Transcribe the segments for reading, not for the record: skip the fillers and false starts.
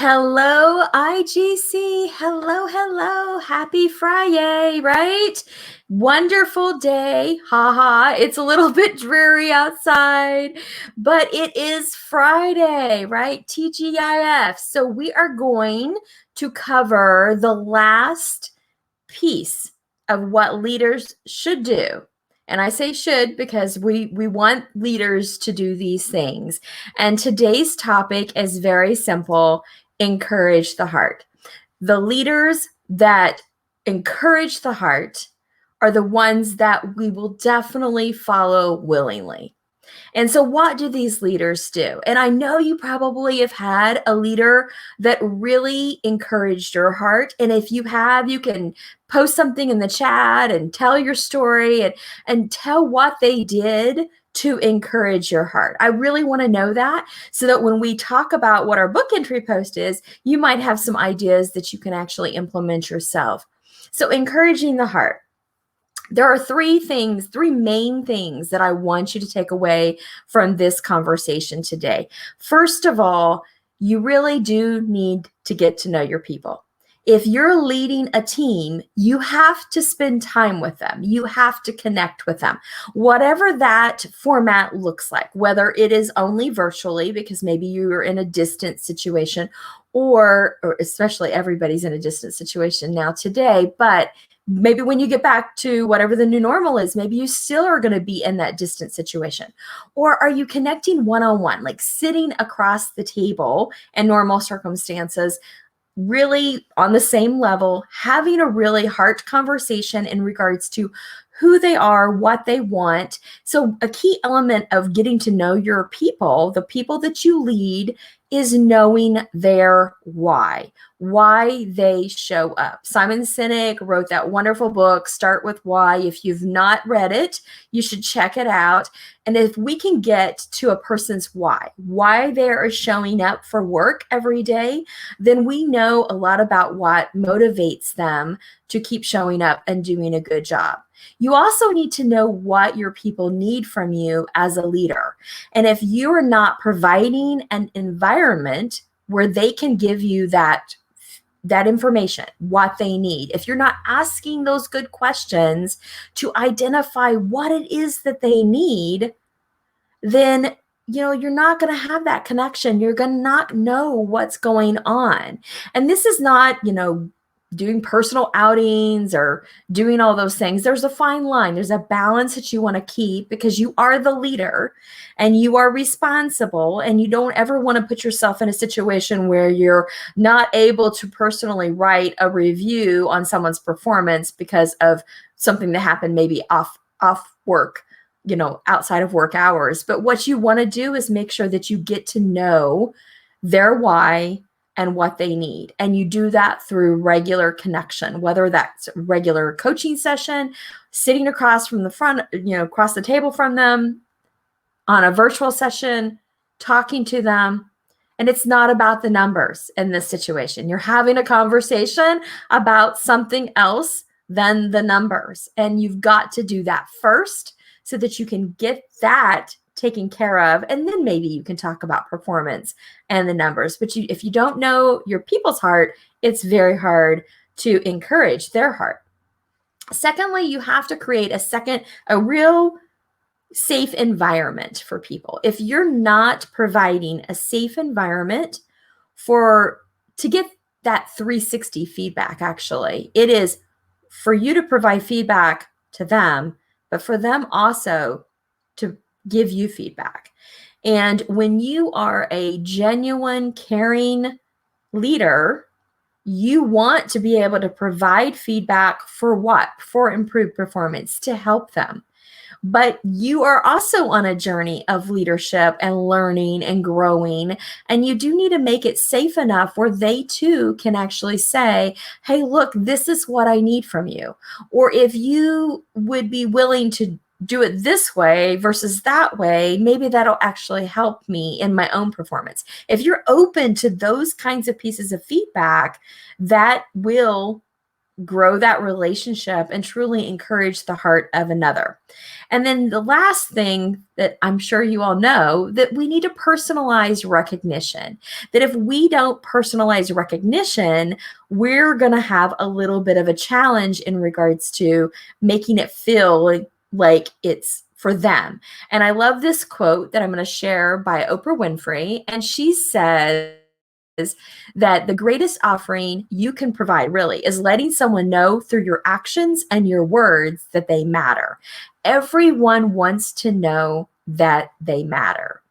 Hello, IGC. Hello, hello. Happy Friday, right? Wonderful day. Haha. It's a little bit dreary outside, but it is Friday, right? TGIF. So we are going to cover the last piece of what leaders should do. And I say should because we want leaders to do these things. And today's topic is very simple: encourage the heart. The leaders that encourage the heart are the ones that we will definitely follow willingly. And so, what do these leaders do? And I know you probably have had a leader that really encouraged your heart. And if you have, you can post something in the chat and tell your story and tell what they did to encourage your heart. I really want to know that so that when we talk about what our book entry post is, you might have some ideas that you can actually implement yourself. So, encouraging the heart. There are three main things that I want you to take away from this conversation today. First of all, you really do need to get to know your people. If you're leading a team, you have to spend time with them. You have to connect with them. Whatever that format looks like, whether it is only virtually, because maybe you're in a distant situation, or especially everybody's in a distant situation now today, but maybe when you get back to whatever the new normal is, maybe you still are going to be in that distant situation. Or are you connecting one-on-one, like sitting across the table in normal circumstances, really on the same level, having a really heart conversation in regards to who they are, what they want. So a key element of getting to know your people, the people that you lead, is knowing their why they show up. Simon Sinek wrote that wonderful book, Start With Why. If you've not read it, you should check it out. And if we can get to a person's why they are showing up for work every day, then we know a lot about what motivates them to keep showing up and doing a good job. You also need to know what your people need from you as a leader. And if you are not providing an environment where they can give you that information, what they need, if you're not asking those good questions to identify what it is that they need, then you're not going to have that connection. You're going to not know what's going on. And this is not, doing personal outings or doing all those things. There's a fine line. There's a balance that you want to keep because you are the leader and you are responsible, and you don't ever want to put yourself in a situation where you're not able to personally write a review on someone's performance because of something that happened maybe off work, outside of work hours. But what you want to do is make sure that you get to know their why and what they need. And you do that through regular connection, whether that's regular coaching session, sitting across from the front, across the table from them, on a virtual session, talking to them. And it's not about the numbers in this situation. You're having a conversation about something else than the numbers. And you've got to do that first so that you can get that taken care of, and then maybe you can talk about performance and the numbers. But if you don't know your people's heart, it's very hard to encourage their heart. Secondly, you have to create a real safe environment for people. If you're not providing a safe environment to get that 360 feedback, actually, it is for you to provide feedback to them, but for them also to give you feedback. And when you are a genuine, caring leader, you want to be able to provide feedback for what? For improved performance, to help them. But you are also on a journey of leadership and learning and growing. And you do need to make it safe enough where they too can actually say, hey, look, this is what I need from you. Or if you would be willing to do it this way versus that way, maybe that'll actually help me in my own performance. If you're open to those kinds of pieces of feedback, that will grow that relationship and truly encourage the heart of another. And then the last thing that I'm sure you all know, that we need to personalize recognition. That if we don't personalize recognition, we're going to have a little bit of a challenge in regards to making it feel like it's for them. And I love this quote that I'm going to share by Oprah Winfrey. And she says that the greatest offering you can provide really is letting someone know through your actions and your words that they matter. Everyone wants to know that they matter.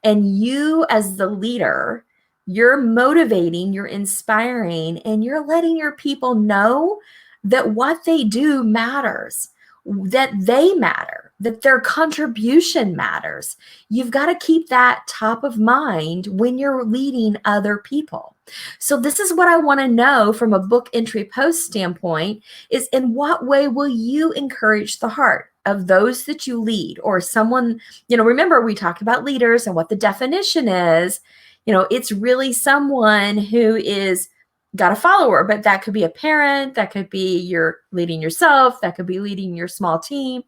And you, as the leader, you're motivating, you're inspiring, and you're letting your people know that what they do matters, that they matter, that their contribution matters. You've got to keep that top of mind when you're leading other people. So this is what I want to know from a book entry post standpoint is, in what way will you encourage the heart of those that you lead, or someone, remember we talked about leaders and what the definition is. It's really someone who is got a follower, but that could be a parent, that could be you're leading yourself, that could be leading your small team.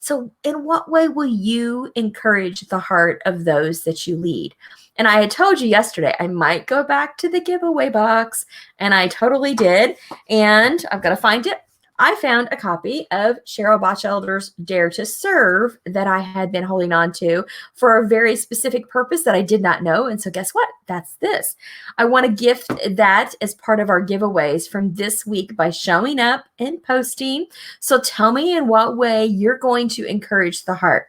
So in what way will you encourage the heart of those that you lead? And I had told you yesterday, I might go back to the giveaway box, and I totally did. And I've got to find it. I found a copy of Cheryl Bachelder's Dare to Serve that I had been holding on to for a very specific purpose that I did not know. And so guess what? That's this. I want to gift that as part of our giveaways from this week by showing up and posting. So tell me in what way you're going to encourage the heart.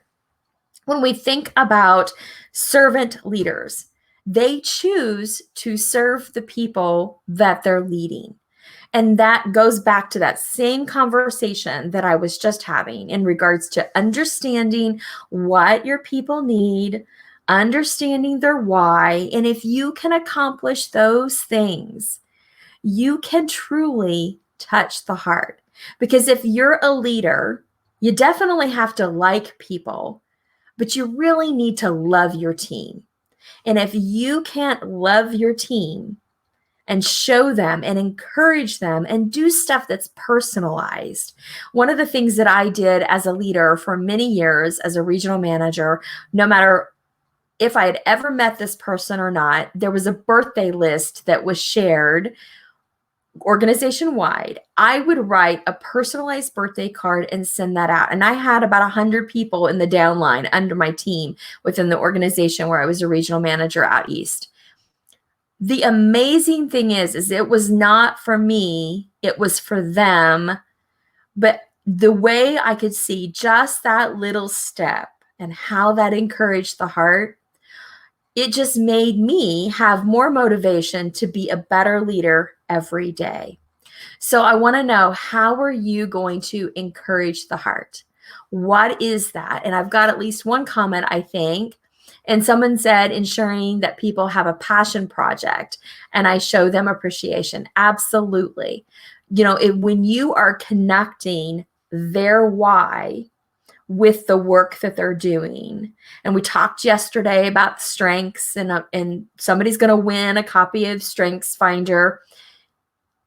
When we think about servant leaders, they choose to serve the people that they're leading. And that goes back to that same conversation that I was just having in regards to understanding what your people need, understanding their why. And if you can accomplish those things, you can truly touch the heart. Because if you're a leader, you definitely have to like people, but you really need to love your team. And if you can't love your team, and show them and encourage them and do stuff that's personalized. One of the things that I did as a leader for many years as a regional manager, no matter if I had ever met this person or not, there was a birthday list that was shared organization-wide. I would write a personalized birthday card and send that out. And I had about 100 people in the downline under my team within the organization where I was a regional manager out east. The amazing thing is it was not for me, it was for them. But the way I could see just that little step and how that encouraged the heart, it just made me have more motivation to be a better leader every day. So I want to know, how are you going to encourage the heart? What is that? And I've got at least one comment, I think. And someone said, ensuring that people have a passion project and I show them appreciation. Absolutely. When you are connecting their why with the work that they're doing. And we talked yesterday about strengths, and somebody's going to win a copy of Strengths Finder.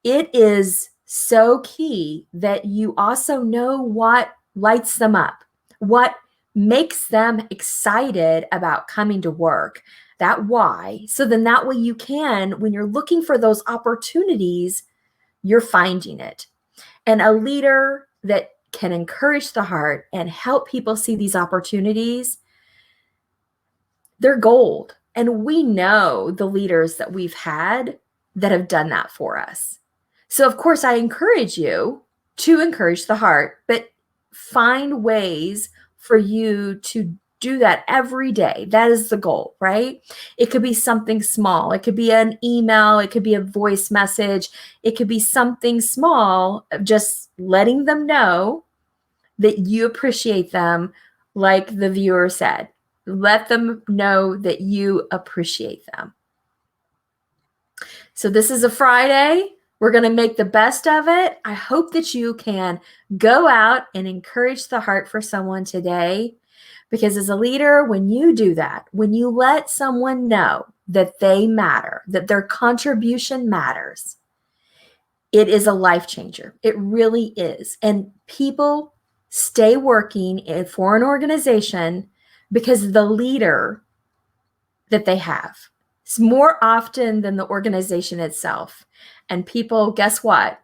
It is so key that you also know what lights them up, what makes them excited about coming to work, that why. So then that way you can, when you're looking for those opportunities, you're finding it. And a leader that can encourage the heart and help people see these opportunities, they're gold. And we know the leaders that we've had that have done that for us. So of course, I encourage you to encourage the heart, but find ways for you to do that every day. That is the goal, right? It could be something small. It could be an email. It could be a voice message. It could be something small, just letting them know that you appreciate them, like the viewer said. Let them know that you appreciate them. So this is a Friday. We're going to make the best of it. I hope that you can go out and encourage the heart for someone today, because as a leader, when you do that, when you let someone know that they matter, that their contribution matters, it is a life changer. It really is. And people stay working for an organization because the leader that they have. It's more often than the organization itself. And people, guess what?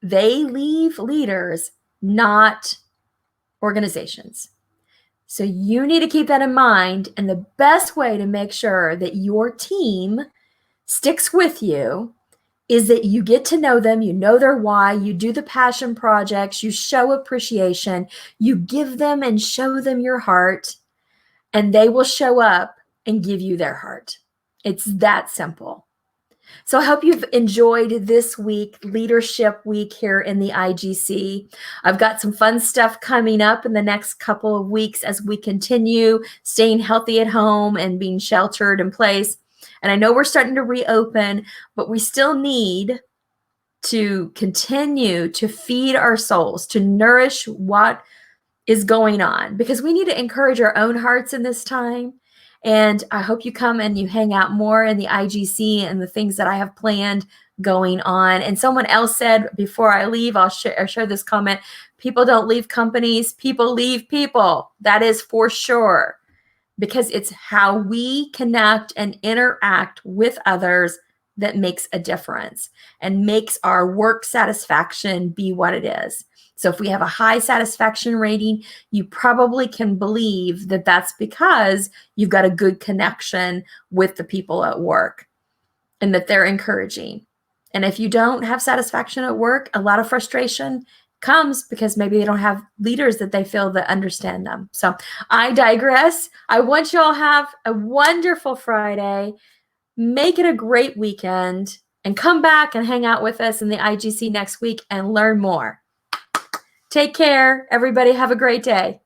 They leave leaders, not organizations. So you need to keep that in mind. And the best way to make sure that your team sticks with you is that you get to know them, you know their why, you do the passion projects, you show appreciation, you give them and show them your heart, and they will show up and give you their heart. It's that simple. So I hope you've enjoyed this week, Leadership Week here in the IGC. I've got some fun stuff coming up in the next couple of weeks as we continue staying healthy at home and being sheltered in place. And I know we're starting to reopen, but we still need to continue to feed our souls, to nourish what is going on, because we need to encourage our own hearts in this time. And I hope you come and you hang out more in the IGC and the things that I have planned going on. And someone else said, before I leave, I'll share this comment. People don't leave companies, people leave people. That is for sure, because it's how we connect and interact with others that makes a difference and makes our work satisfaction be what it is. So if we have a high satisfaction rating, you probably can believe that that's because you've got a good connection with the people at work and that they're encouraging. And if you don't have satisfaction at work, a lot of frustration comes because maybe they don't have leaders that they feel that understand them. So I digress. I want you all to have a wonderful Friday. Make it a great weekend and come back and hang out with us in the IGC next week and learn more. Take care, everybody. Have a great day.